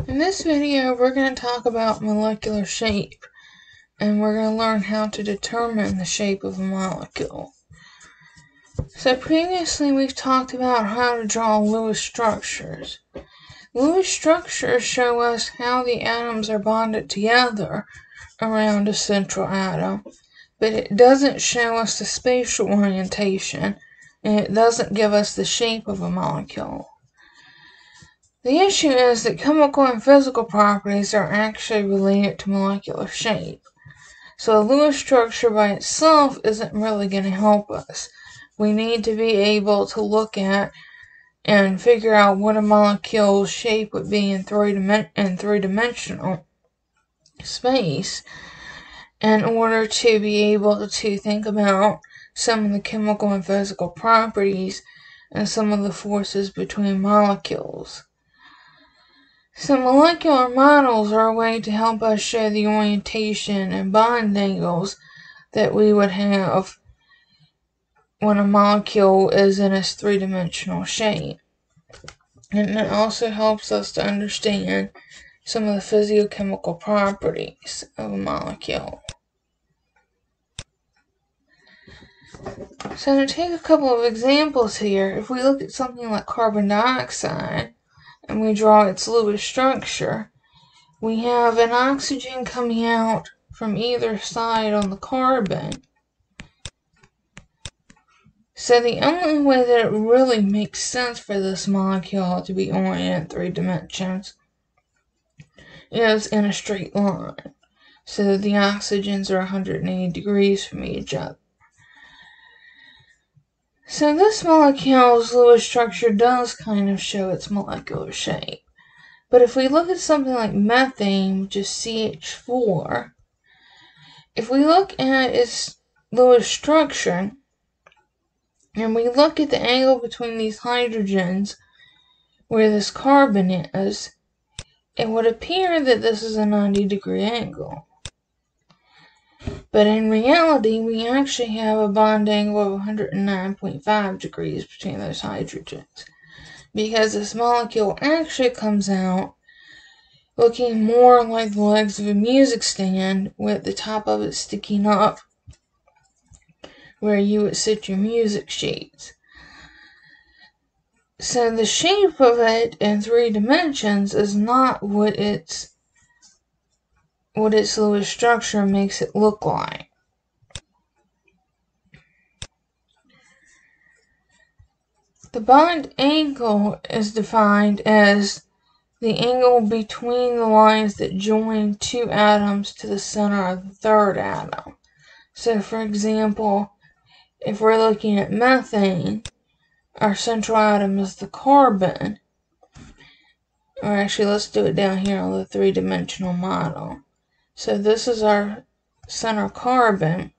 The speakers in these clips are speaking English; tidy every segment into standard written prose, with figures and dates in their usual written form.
In this video, we're going to talk about molecular shape, and we're going to learn how to determine the shape of a molecule. So previously, we've talked about how to draw Lewis structures. Lewis structures show us how the atoms are bonded together around a central atom, but it doesn't show us the spatial orientation, and it doesn't give us the shape of a molecule. The issue is that chemical and physical properties are actually related to molecular shape. So a Lewis structure by itself isn't really going to help us. We need to be able to look at and figure out what a molecule's shape would be in three-dimensional space in order to be able to think about some of the chemical and physical properties and some of the forces between molecules. So molecular models are a way to help us show the orientation and bond angles that we would have when a molecule is in its three-dimensional shape. And it also helps us to understand some of the physiochemical properties of a molecule. So to take a couple of examples here, if we look at something like carbon dioxide, and we draw its Lewis structure, we have an oxygen coming out from either side on the carbon. So the only way that it really makes sense for this molecule to be oriented in 3 dimensions is in a straight line. So the oxygens are 180 degrees from each other. So this molecule's Lewis structure does kind of show its molecular shape. But if we look at something like methane, which is CH4, if we look at its Lewis structure, and we look at the angle between these hydrogens where this carbon is, it would appear that this is a 90-degree angle. But in reality, we actually have a bond angle of 109.5 degrees between those hydrogens, because this molecule actually comes out looking more like the legs of a music stand, with the top of it sticking up where you would sit your music sheets. So the shape of it in 3 dimensions is not what its Lewis structure makes it look like. The bond angle is defined as the angle between the lines that join 2 atoms to the center of the 3rd atom. So for example, if we're looking at methane, our central atom is the carbon. Or actually, let's do it down here on the 3-dimensional model. So this is our center carbon.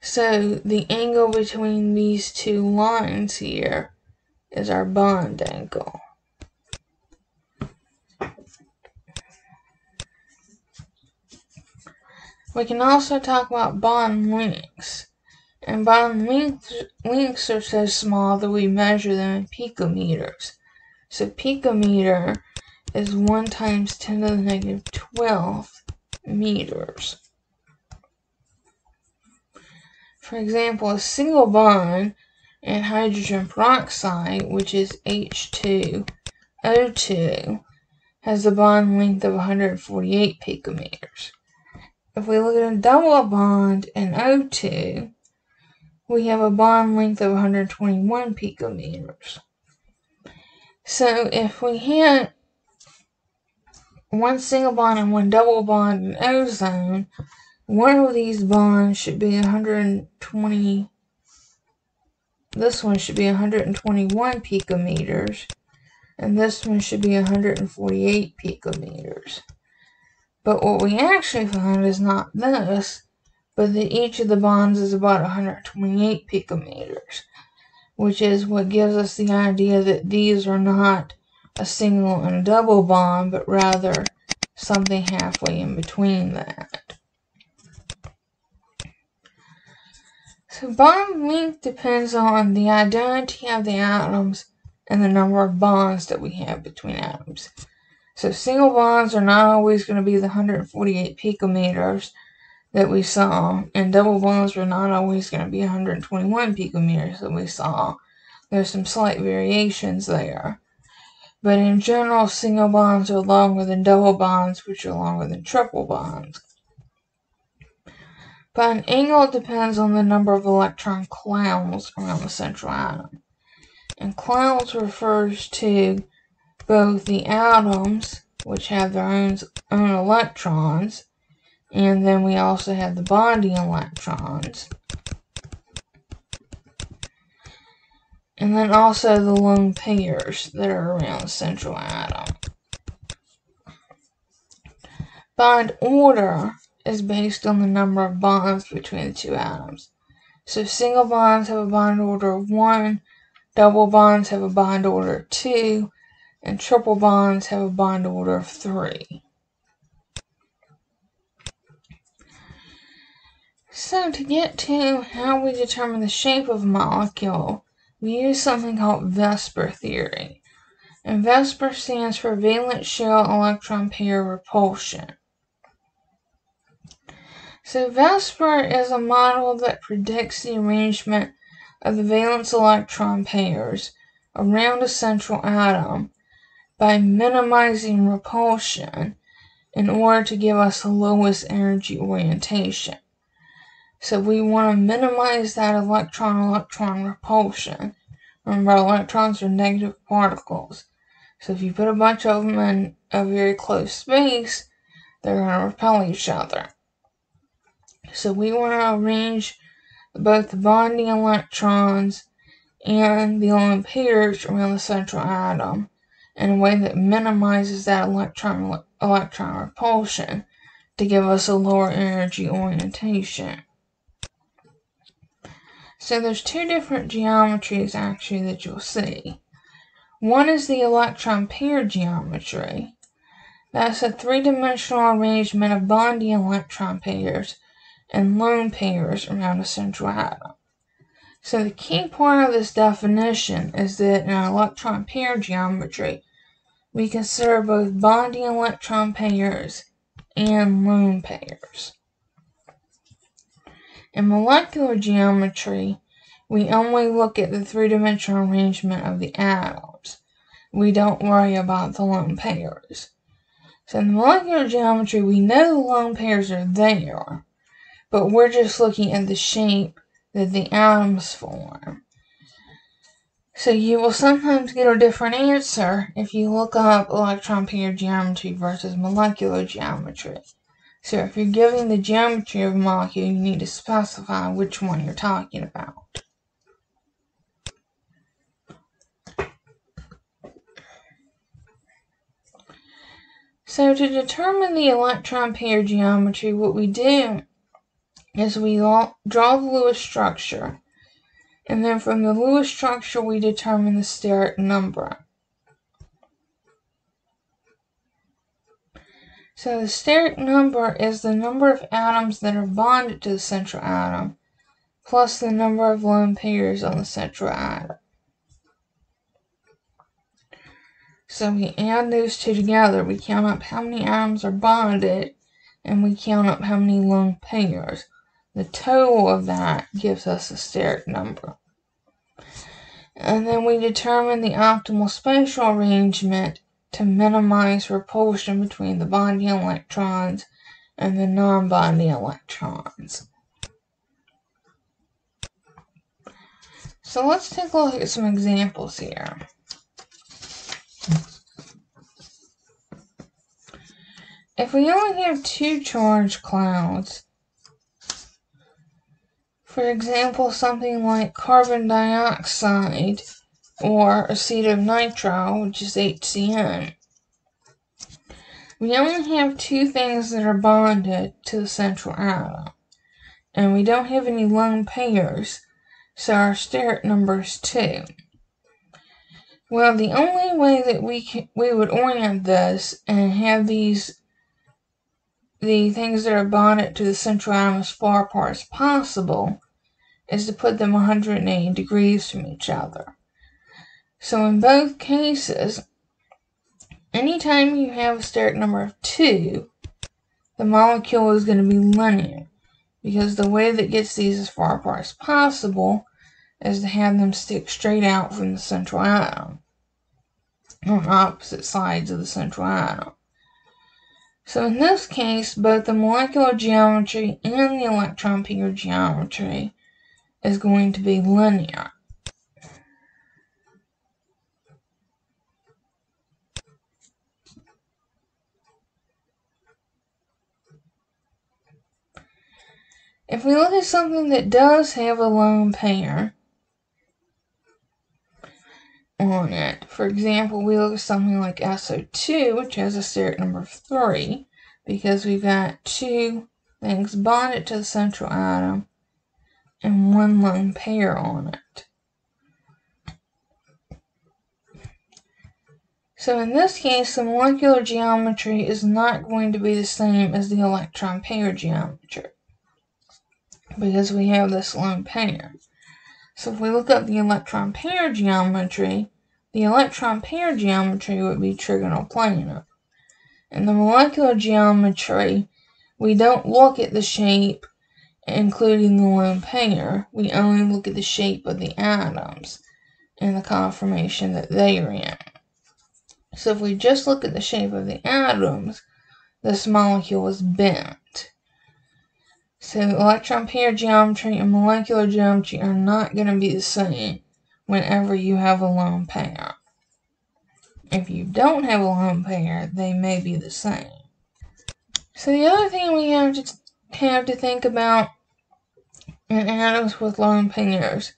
So the angle between these 2 lines here is our bond angle. We can also talk about bond lengths. And bond lengths are so small that we measure them in picometers. So picometer is 1 times 10 to the negative 12 meters. For example, a single bond in hydrogen peroxide, which is H2O2, has a bond length of 148 picometers. If we look at a double bond in O2, we have a bond length of 121 picometers. So if we had 1 single bond and 1 double bond in ozone, one of these bonds should be 120. This one should be 121 picometers, and this one should be 148 picometers. But what we actually find is not this, but that each of the bonds is about 128 picometers, which is what gives us the idea that these are not a single and a double bond, but rather something halfway in between that. So bond length depends on the identity of the atoms and the number of bonds that we have between atoms. So single bonds are not always going to be the 148 picometers that we saw, and double bonds are not always going to be 121 picometers that we saw. There's some slight variations there. But in general, single bonds are longer than double bonds, which are longer than triple bonds. But an angle depends on the number of electron clouds around the central atom. And clouds refers to both the atoms, which have their own electrons, and then we also have the bonding electrons. And then also the lone pairs that are around the central atom. Bond order is based on the number of bonds between the two atoms. So single bonds have a bond order of 1, double bonds have a bond order of 2, and triple bonds have a bond order of 3. So to get to how we determine the shape of a molecule, we use something called VSEPR theory. And VSEPR stands for valence shell electron pair repulsion. So VSEPR is a model that predicts the arrangement of the valence electron pairs around a central atom by minimizing repulsion in order to give us the lowest energy orientation. So we want to minimize that electron-electron repulsion. Remember, electrons are negative particles. So if you put a bunch of them in a very close space, they're going to repel each other. So we want to arrange both the bonding electrons and the lone pairs around the central atom in a way that minimizes that electron repulsion to give us a lower energy orientation. So there's two different geometries actually that you'll see. One is the electron pair geometry. That's a three-dimensional arrangement of bonding electron pairs and lone pairs around a central atom. So the key part of this definition is that in an electron pair geometry, we consider both bonding electron pairs and lone pairs. In molecular geometry, we only look at the three-dimensional arrangement of the atoms. We don't worry about the lone pairs. So in the molecular geometry, we know the lone pairs are there, but we're just looking at the shape that the atoms form. So you will sometimes get a different answer if you look up electron pair geometry versus molecular geometry. So if you're giving the geometry of a molecule, you need to specify which one you're talking about. So to determine the electron pair geometry, what we do is we draw the Lewis structure, and then from the Lewis structure we determine the steric number. So the steric number is the number of atoms that are bonded to the central atom plus the number of lone pairs on the central atom. So we add those two together. We count up how many atoms are bonded, and we count up how many lone pairs. The total of that gives us the steric number. And then we determine the optimal spatial arrangement to minimize repulsion between the bonding electrons and the non-bonding electrons. So let's take a look at some examples here. If we only have two charged clouds, for example, something like carbon dioxide or acetonitrile, which is HCN, we only have two things that are bonded to the central atom, and we don't have any lone pairs, so our steric number is 2. Well, the only way that we would orient this and have the things that are bonded to the central atom as far apart as possible is to put them 180 degrees from each other. So in both cases, anytime you have a steric number of 2, the molecule is going to be linear, because the way that gets these as far apart as possible is to have them stick straight out from the central atom on opposite sides of the central atom. So in this case, both the molecular geometry and the electron pair geometry is going to be linear. If we look at something that does have a lone pair on it, for example, we look at something like SO2, which has a steric number of 3, because we've got 2 things bonded to the central atom and 1 lone pair on it. So in this case, the molecular geometry is not going to be the same as the electron pair geometry, because we have this lone pair. So if we look up the electron pair geometry, the electron pair geometry would be trigonoplanar. In the molecular geometry, we don't look at the shape, including the lone pair. We only look at the shape of the atoms and the conformation that they are in. So if we just look at the shape of the atoms, this molecule is bent. So electron pair geometry and molecular geometry are not going to be the same whenever you have a lone pair. If you don't have a lone pair, they may be the same. So the other thing we have to think about in atoms with lone pairs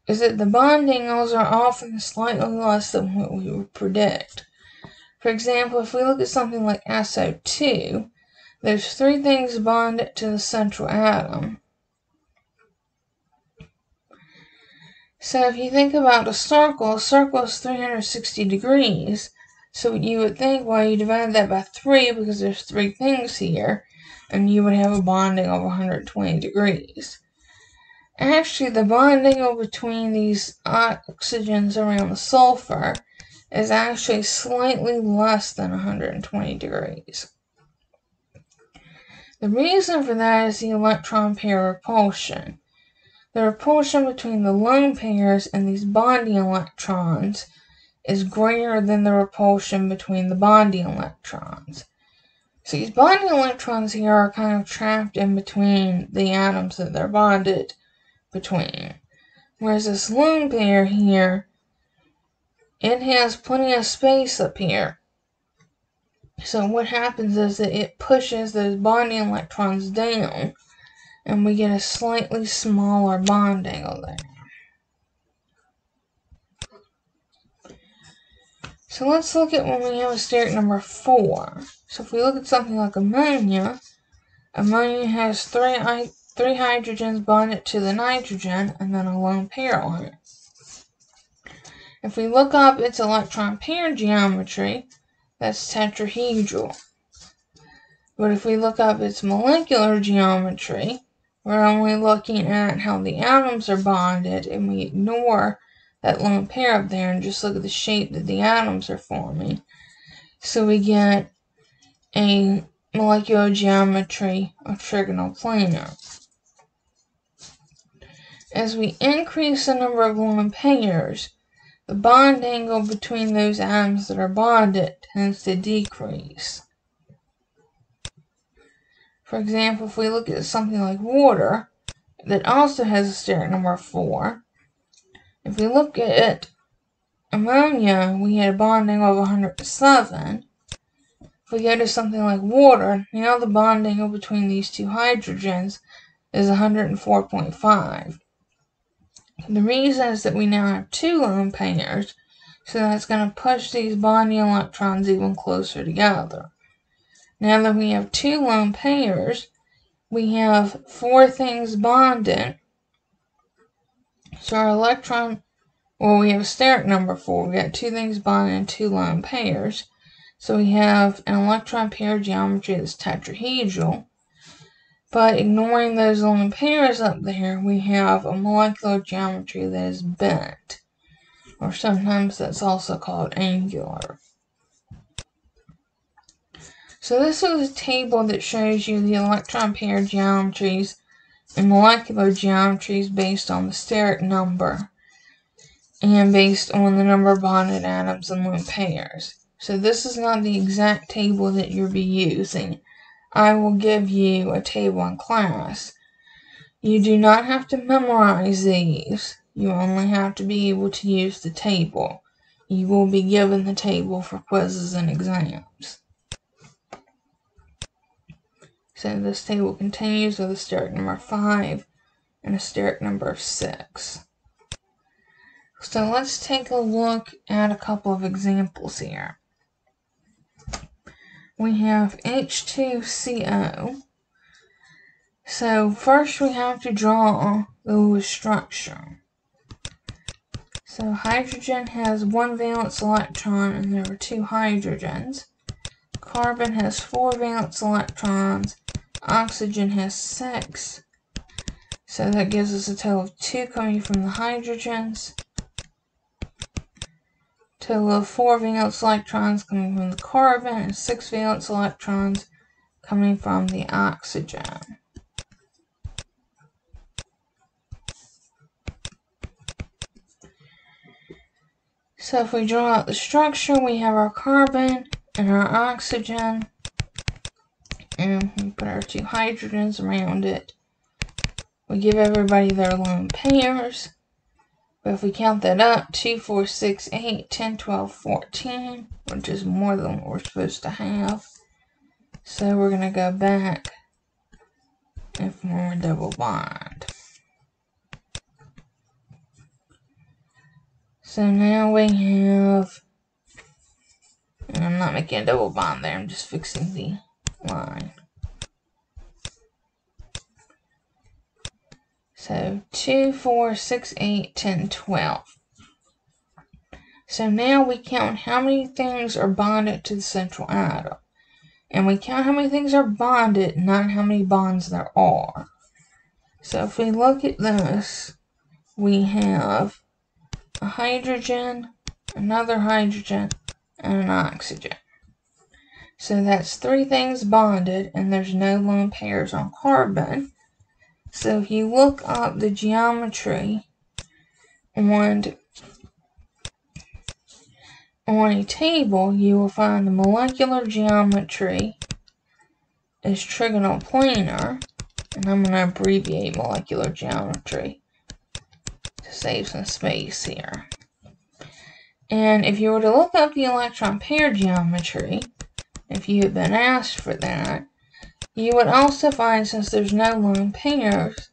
is that the bond angles are often slightly less than what we would predict. For example, if we look at something like SO2, there's 3 things bonded to the central atom. So if you think about a circle is 360 degrees. So you would think, well, you divide that by 3 because there's 3 things here, and you would have a bond angle of 120 degrees. Actually, the bond angle between these oxygens around the sulfur is actually slightly less than 120 degrees. The reason for that is the electron pair repulsion. The repulsion between the lone pairs and these bonding electrons is greater than the repulsion between the bonding electrons. So these bonding electrons here are kind of trapped in between the atoms that they're bonded between. Whereas this lone pair here, it has plenty of space up here. So what happens is that it pushes those bonding electrons down, and we get a slightly smaller bond angle there. So let's look at when we have a steric number 4. So if we look at something like ammonia, ammonia has 3 hydrogens bonded to the nitrogen and then a lone pair on it. If we look up its electron pair geometry, that's tetrahedral. But if we look up its molecular geometry, we're only looking at how the atoms are bonded, and we ignore that lone pair up there and just look at the shape that the atoms are forming. So we get a molecular geometry of trigonoplanar. As we increase the number of lone pairs, the bond angle between those atoms that are bonded tends to decrease. For example, if we look at something like water that also has a steric number of 4, if we look at ammonia, we had a bond angle of 107. If we go to something like water, now the bond angle between these 2 hydrogens is 104.5. The reason is that we now have 2 lone pairs, so that's going to push these bonding electrons even closer together. Now that we have 2 lone pairs, we have 4 things bonded. So our we have a steric number 4. We got 2 things bonded and 2 lone pairs. So we have an electron pair geometry that's tetrahedral. But ignoring those lone pairs up there, we have a molecular geometry that is bent. or sometimes that's also called angular. So this is a table that shows you the electron pair geometries and molecular geometries based on the steric number and based on the number of bonded atoms and lone pairs. So this is not the exact table that you'll be using. I will give you a table in class. You do not have to memorize these. You only have to be able to use the table. You will be given the table for quizzes and exams. So this table continues with a steric number 5 and a steric number 6. So let's take a look at a couple of examples here. We have H2CO. So first we have to draw the Lewis structure. So hydrogen has 1 valence electron and there are 2 hydrogens. Carbon has 4 valence electrons. Oxygen has 6. So that gives us a total of 2 coming from the hydrogens. Total of 4 valence electrons coming from the carbon and 6 valence electrons coming from the oxygen. So if we draw out the structure, we have our carbon and our oxygen, and we put our 2 hydrogens around it. We give everybody their lone pairs. But if we count that up, 2, 4, 6, 8, 10, 12, 14, which is more than what we're supposed to have. So we're going to go back and form a double bond. So now we have, and I'm not making a double bond there, I'm just fixing the line. So 2, 4, 6, 8, 10, 12. So now we count how many things are bonded to the central atom. And we count how many things are bonded, not how many bonds there are. So if we look at this, we have a hydrogen, another hydrogen, and an oxygen. So that's 3 things bonded, and there's no lone pairs on carbon. So if you look up the geometry on a table, you will find the molecular geometry is trigonoplanar, and I'm going to abbreviate molecular geometry to save some space here. And if you were to look up the electron pair geometry, if you had been asked for that, you would also find, since there's no lone pairs,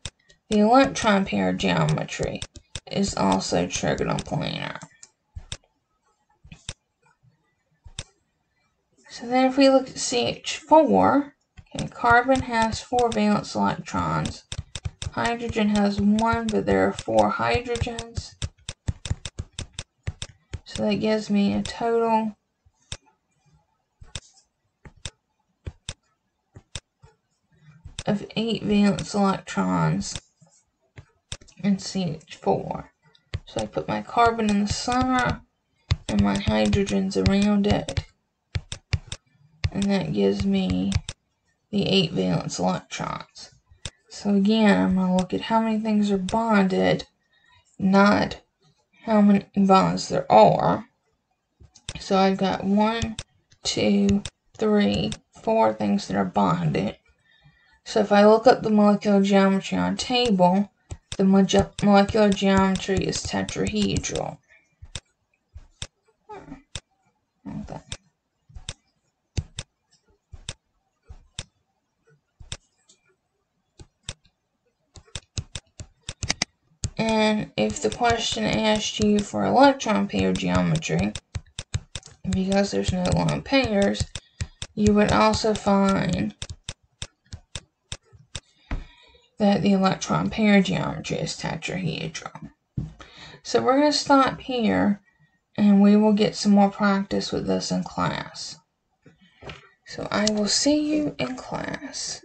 the electron pair geometry is also trigonoplanar. So then if we look at CH4, okay, carbon has 4 valence electrons. Hydrogen has 1, but there are 4 hydrogens. So that gives me a total of 8 valence electrons in CH4. So I put my carbon in the center and my hydrogens around it. And that gives me the 8 valence electrons. So again, I'm going to look at how many things are bonded, not how many bonds there are. So I've got 1, 2, 3, 4 things that are bonded. So if I look up the molecular geometry on a table, the molecular geometry is tetrahedral. Okay. And if the question asked you for electron pair geometry, because there's no lone pairs, you would also find that the electron pair geometry is tetrahedral. So we're going to stop here, and we will get some more practice with this in class. So I will see you in class.